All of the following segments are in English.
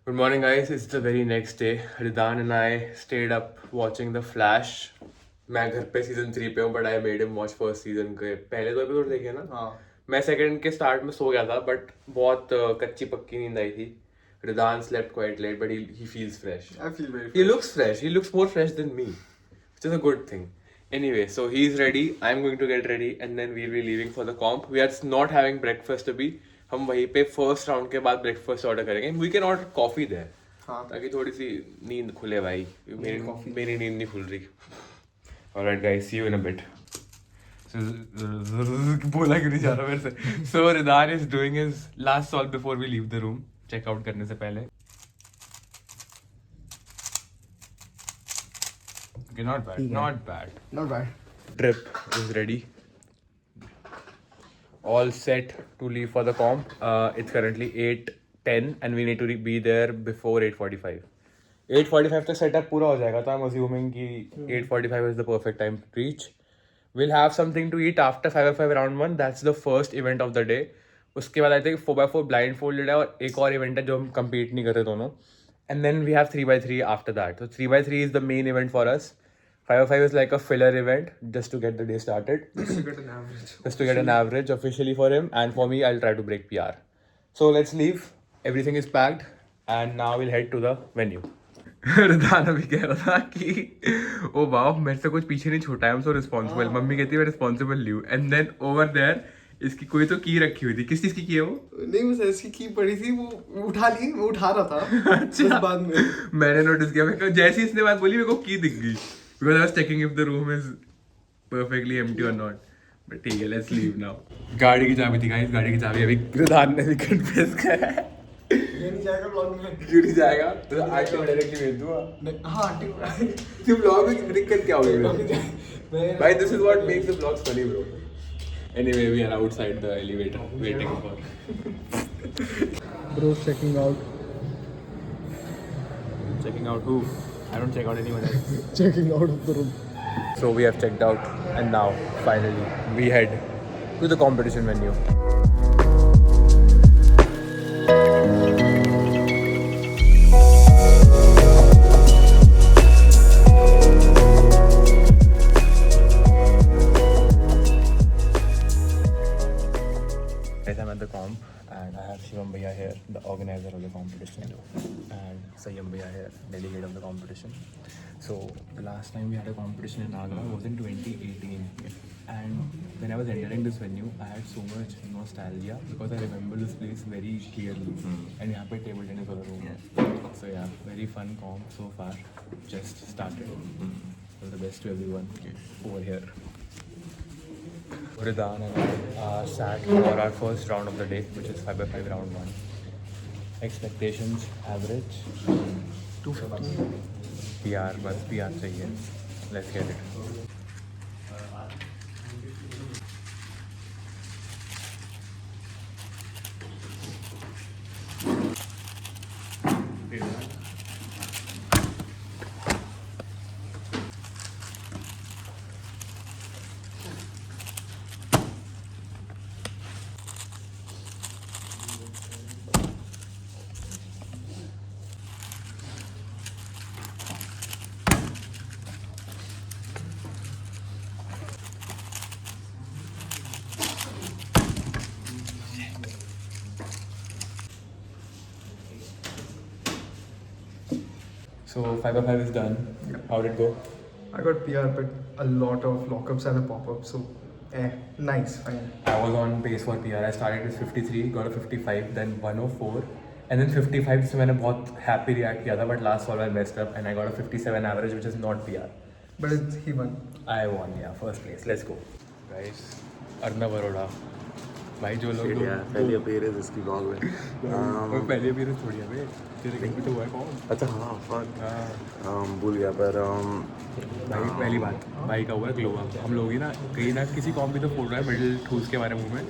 Good morning, guys. It's the very next day. Ridan and I stayed up watching The Flash. मैं घर पे season 3 पे हूँ but I made him watch first season के पहले 2 episode देखे ना। हाँ, मैं सेकंड के स्टार्ट में सो गया था बट बहुत कच्ची पक्की नींद आई थी. Ridan slept quite late but he feels fresh. I feel very He looks fresh. He looks more fresh than me, which is a good thing. Anyway, so he's ready. I'm going to get ready and then we'll be leaving for the comp. We are not having breakfast अभी. हम वहीं पे first round के बाद breakfast order करेंगे. We can order coffee there. हाँ, ताकि थोड़ी सी नींद खुले भाई. मेरी नींद नहीं खुल रही. Alright guys, see you in a bit. बोला क्यों नहीं जा रहा मेरे से. So Ridhaan is doing his last solve before we leave the room. Checkout करने से पहले. Okay, not bad. Not bad. Not bad. Trip is ready. All set to leave for the comp. It's currently 8:10 and we need to be there before 8:45. 8:45 तक setup पूरा हो जाएगा तो I'm assuming कि 8:45 is the perfect time to reach. We'll have something to eat after 5:05 round 1. That's the first event of the day. उसके बाद I think 4x4 blindfolded है और एक और event है जो हम compete नहीं कर रहे दोनों. And then we have 3x3 after that. So 3x3 is the main event for us. 5:05 is like a filler event just to get the day started. Just to get an average. Just to get an average officially for him, and for me, I'll try to break PR. So let's leave. Everything is packed, and now we'll head to the venue. रिदान अभी कह रहा था कि ओ वाह मेरे से कुछ पीछे नहीं छूटा है. I'm so responsible. मम्मी कहती है मैं responsible ली हूँ. And then over there इसकी कोई तो की रखी हुई थी. किस चीज की है वो? नहीं, बस इसकी की पड़ी थी, वो उठा ली, वो उठा रहा था. अच्छा. बाद में मैंने नोटिस किया. मैं जैसे ही इसने बात बोली मेरे को की दिख गई. Because I was checking if the room is perfectly empty or not. But ठीक है, let's leave now. गाड़ी की चाबी थी गाइस. गाड़ी की चाबी अभी रिदान ने भी कन्फेस करा है. ये नहीं जाएगा ब्लॉग में. क्यों नहीं जाएगा? तो आंटी को डायरेक्टली भेज दूंगा. हाँ आंटी को. तू ब्लॉग में दिक्कत क्या होगी? भाई this is what makes the vlogs funny, bro. Anyway, we are outside the elevator waiting for. Bro's checking out. Checking out who? I don't check out anyone else. Checking out of the room. So we have checked out and now finally we head to the competition venue. Guys, I'm at the comp and I have Shivam Bhaiya here, the organizer of the competition, and Sayyam Bhaiya here, delegate of the competition. So the last time we had a competition in Agra was in 2018, and when I was entering this venue, I had so much nostalgia because I remember this place very clearly. And यहाँ पे table tennis वाला room है. So yeah, very fun comp so far. Just started. All the best to everyone over here. Ridan and I are sat for our first round of the day, which is 5x5 round 1. Expectations average 250. PR, बस PR चाहिए. Let's get it. So 5x5 is done. Yeah. How did it go? I got PR, but a lot of lockups and a pop-up. So, nice, fine. I was on pace for PR. I started with 53, got a 55, then 104, and then 55 से मैंने बहुत happy react किया था, but last ball I messed up and I got a 57 average, which is not PR. But he won. I won, yeah, first place. Let's go, guys. Arnav Arora. भाई जो लोग पहली appearance इसकी blog में. वो पहले भी थोड़ी है बे. तेरे कहीं भी तो हुआ है कौन? अच्छा हाँ फक भूल गया पर भाई पहली बात भाई का हुआ है ग्लो अप. हम लोग ही ना कहीं ना किसी कॉम भी तो फोड़ रहा है मेडल ठूस के बारे मुंह में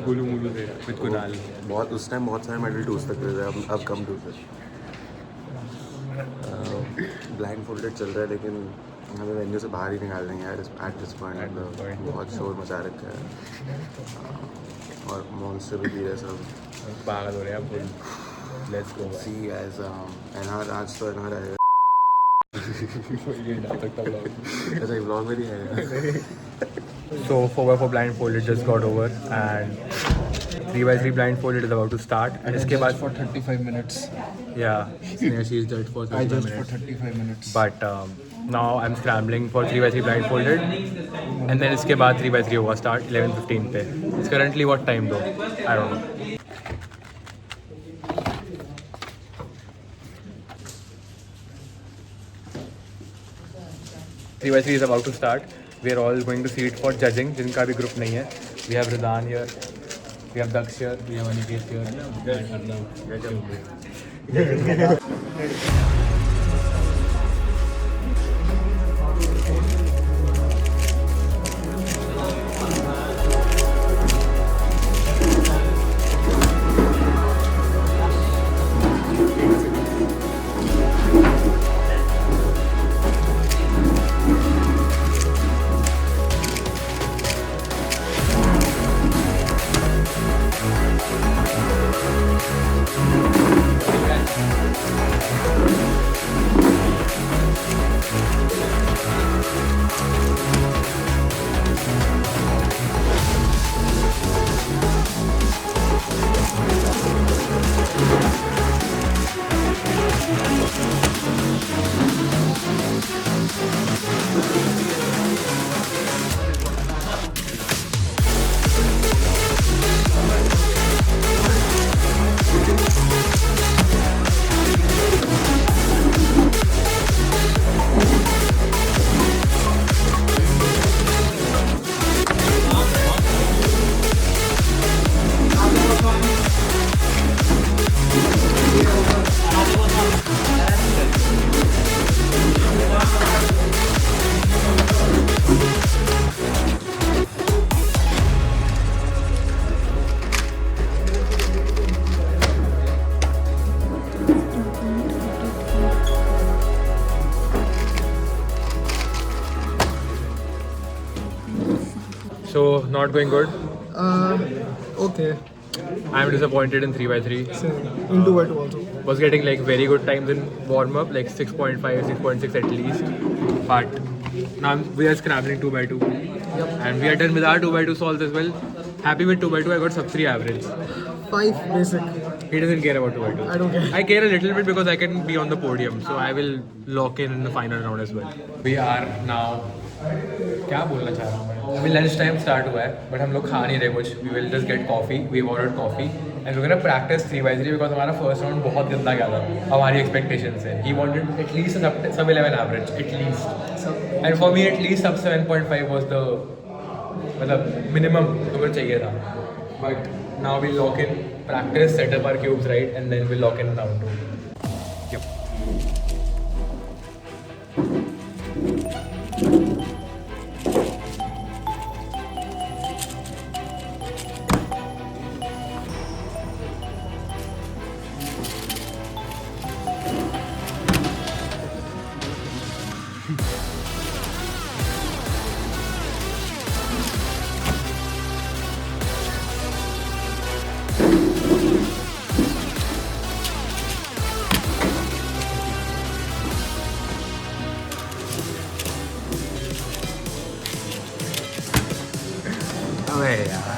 मूलू से कुछ को डाल. बहुत उस टाइम बहुत सारे मेडल टूस सकते थे. अब कम टूस ब्लाइंड फोल्डेड चल रहा है लेकिन हमें वेन्यू से बाहर ही निकाल देंगे यार एट दिस पॉइंट. बहुत शोर मचा रखा है और मॉन्स्टर भी पी रहे सब. पागल हो रहे हैं आप. Let's go. See guys, NR आज तो NR आएगा. ऐसा ही vlog में नहीं आएगा. So 4x4 blindfolded just got over and 3x3 blindfolded is about to start. And इसके बाद for 35 minutes. yeah, she's judged for 35 I judged minutes. for 35 minutes. But now I'm scrambling for 3x3 blindfolded and then इसके बाद 3x3 होगा start 11:15 पे. It's currently what time though? I don't know. Three by three is about to start. We are all going to see it for judging. जिनका भी group नहीं है. We have Ridan here. We have Daksh here. We have Aniket here. So not going good. Okay. I'm disappointed in 3x3. So, into it also. Was getting like very good times in warm up, like 6.5, 6.6 at least. But now we are scrambling 2x2. And we are done with our 2x2 solves as well. Happy with 2x2, I got sub 3 average. 5 basic. He doesn't care about 2x2. I don't care. I care a little bit because I can be on the podium. So I will lock in the final round as well. We are now. क्या बोलना चाह रहा हूँ मैं अभी lunch time start हुआ है but हम लोग खा नहीं रहे कुछ we will just get coffee we ordered coffee and we gonna practice 3x3 because हमारा फर्स्ट राउंड बहुत गंदा गया था हमारी एक्सपेक्टेशन से he wanted at least sub 11 average at least and for me at least sub 7.5 was the मतलब मिनिमम हमें चाहिए था but now we lock in practice setup our cubes right and then we lock in round 2 अबे यार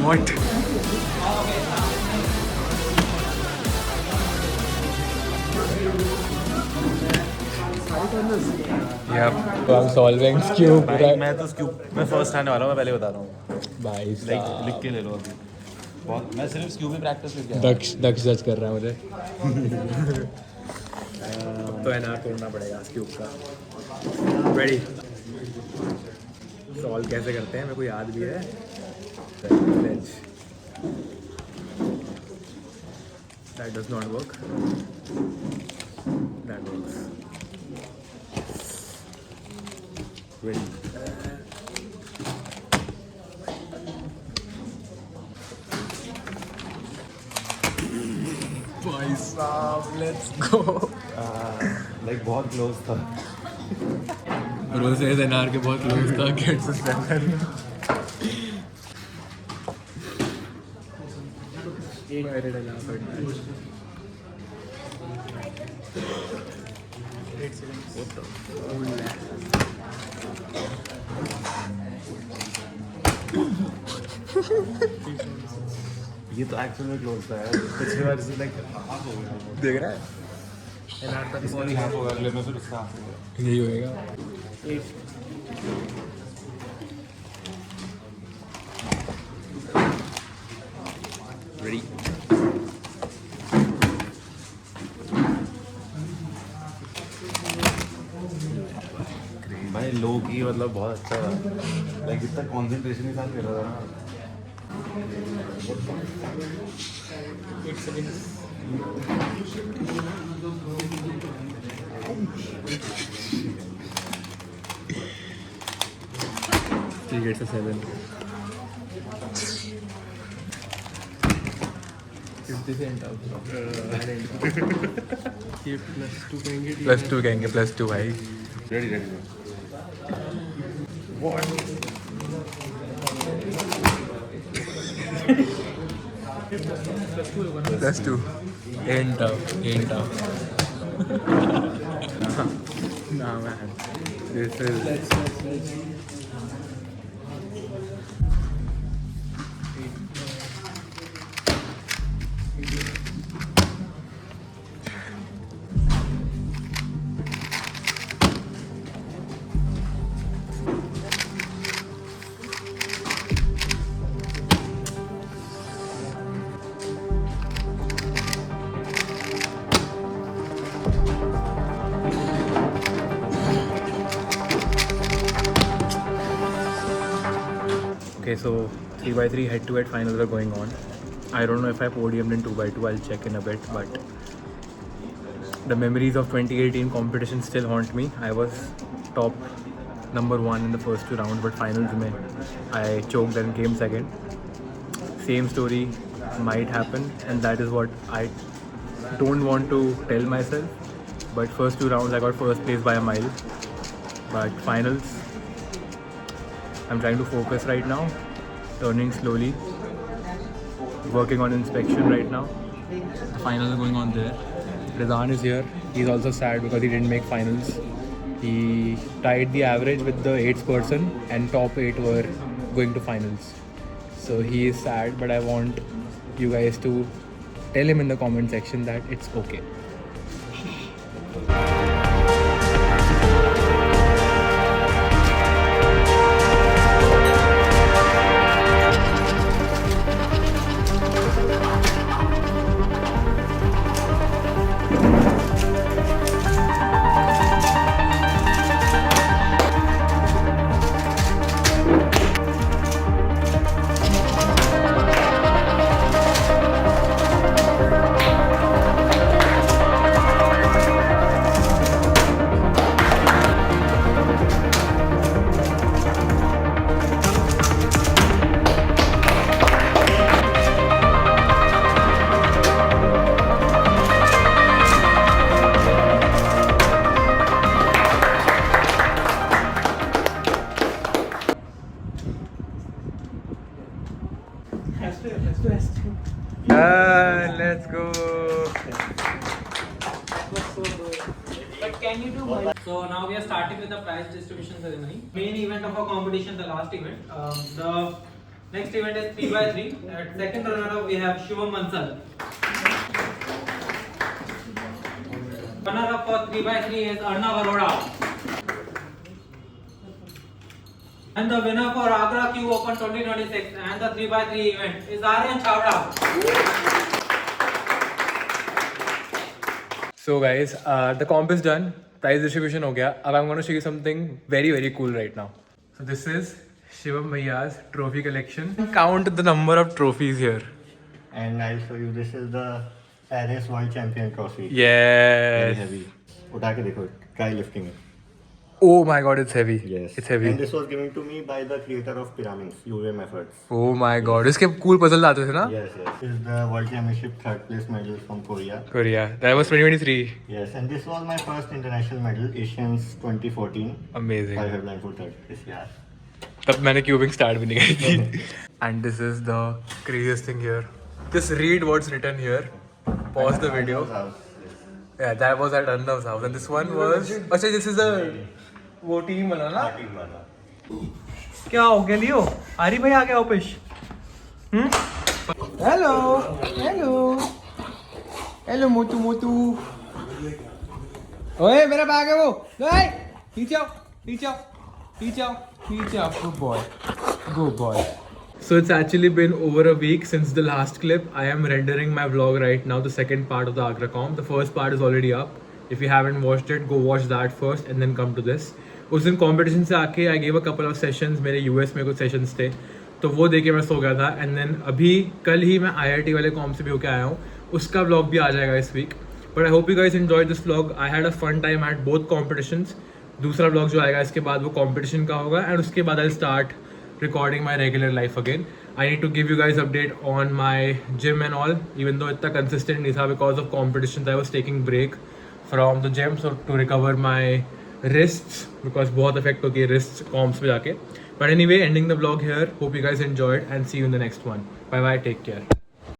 What? Yep, so I'm solving cube. भाई मैं तो cube मैं फर्स्ट आने वाला हूँ, मैं पहले बता रहा हूँ। भाई लाइक साहब, लिख के ले लो अभी। बहुत मैं सिर्फ स्क्यूब ही प्रैक्टिस करके आया दक्ष दक्ष जज कर रहा है मुझे। अब तो एनआर तोड़ना पड़ेगा क्यूब का। रेडी? सॉल्व कैसे करते हैं मेरे को याद भी है। That does not work. That works. Ready? भाई साहब, let's go. लाइक बहुत क्लोज था। Rose says NR के बहुत close था, gets a 7. Why did I laugh at that? 8 seconds. ये तो एक्चुअली में क्लोज था यार। पिछली बार से लाइक हाफ हो गया। देख रहा है? NR का इसका भी हाफ होगा, अगले में फिर उसका हाफ होगा। यही होएगा। Ready? भाई लो की मतलब बहुत अच्छा था। लाइक इतना कंसंट्रेशन के साथ कर रहा था ना। 8 seconds. He gets a 7. +2 कहेंगे, +2 भाई। Ready ready. +2. Ain't tough. Nah man, this is. Okay, so 3x3 head-to-head finals are going on. I don't know if I podiumed in 2x2, I'll check in a bit, but the memories of 2018 competition still haunt me. I was top number 1 in the first 2 rounds, but finals mein I choked and came second. Same story might happen, and that is what I don't want to tell myself. But first 2 rounds I got first place by a mile. But finals, I'm trying to focus right now, turning slowly, working on inspection right now. The finals are going on there. Rizan is here. He's also sad because he didn't make finals. He tied the average with the 8th person and top 8 were going to finals. So he is sad, but I want you guys to tell him in the comment section that it's okay. Let's go. So now we are starting with the prize distribution ceremony. Main event of our competition, the last event. The Next event is 3x3. At second runner-up we have Shivam Mansal. Runner-up for 3x3 is Arnav Arora. And the winner for Agra Q Open 2026 and the 3x3 event is Aryan Chawda. So guys, the comp is done. Prize distribution हो गया. अब I'm going to show you something very very cool right now. So this is Shivam Bhaiya's trophy collection. Count the number of trophies here. And I'll show you, this is the Paris World Champion Trophy. Very Yes. heavy. उठा के देखो, try lifting it. Oh my god, it's heavy. Yes. It's heavy. And this was given to me by the creator of Pyramids, UVM Efforts. Oh my god. इसके cool puzzle आते थे ना? Yes, yes. This is the World Championship third place medal from Korea. Korea. That was 2023. Yes, and this was my first international medal, Asians 2014. Amazing. 5 blind full third this year. तब मैंने cubing start भी नहीं करी थी. And this is the craziest thing here. Just read what's written here. Pause the video. Yeah, that was at Arnav's house. And this one was... अच्छा, this is the... वो team वाला ना? Team wala. क्या हो गया लियो? आरी भाई आ गया ऑफिस. हेलो हेलो हेलो मोटू मोटू. ओए मेरा बैग है वो. ओए खींचो खींचो खींचो खींचो. Good boy. Good boy. So it's actually been over a week since the last clip. I am rendering my vlog right now, the second part of the Agra comp. The first part is already up. If you haven't watched it, go watch that first and then come to this. उस दिन competition से आके I gave a couple of sessions. मेरे US में कुछ sessions थे तो वो देके मैं सो गया था. एंड देन अभी कल ही मैं IIT वाले कॉम से भी होके आया हूँ. उसका व्लॉग भी आ जाएगा इस week. But I hope you guys enjoy this vlog. I had a fun time at both competitions. दूसरा व्लॉग जो आएगा इसके बाद वो कॉम्पिटिशन का होगा एंड उसके बाद I start recording my regular life again. I need to give you guys update on my gym and all, even though इतना consistent नहीं था because of competitions. I was taking break from the gym so to recover my wrists because बहुत effect होती है wrists comps पे जाके. But anyway, ending the vlog here. Hope you guys enjoyed and see you in the next one. Bye bye, take care.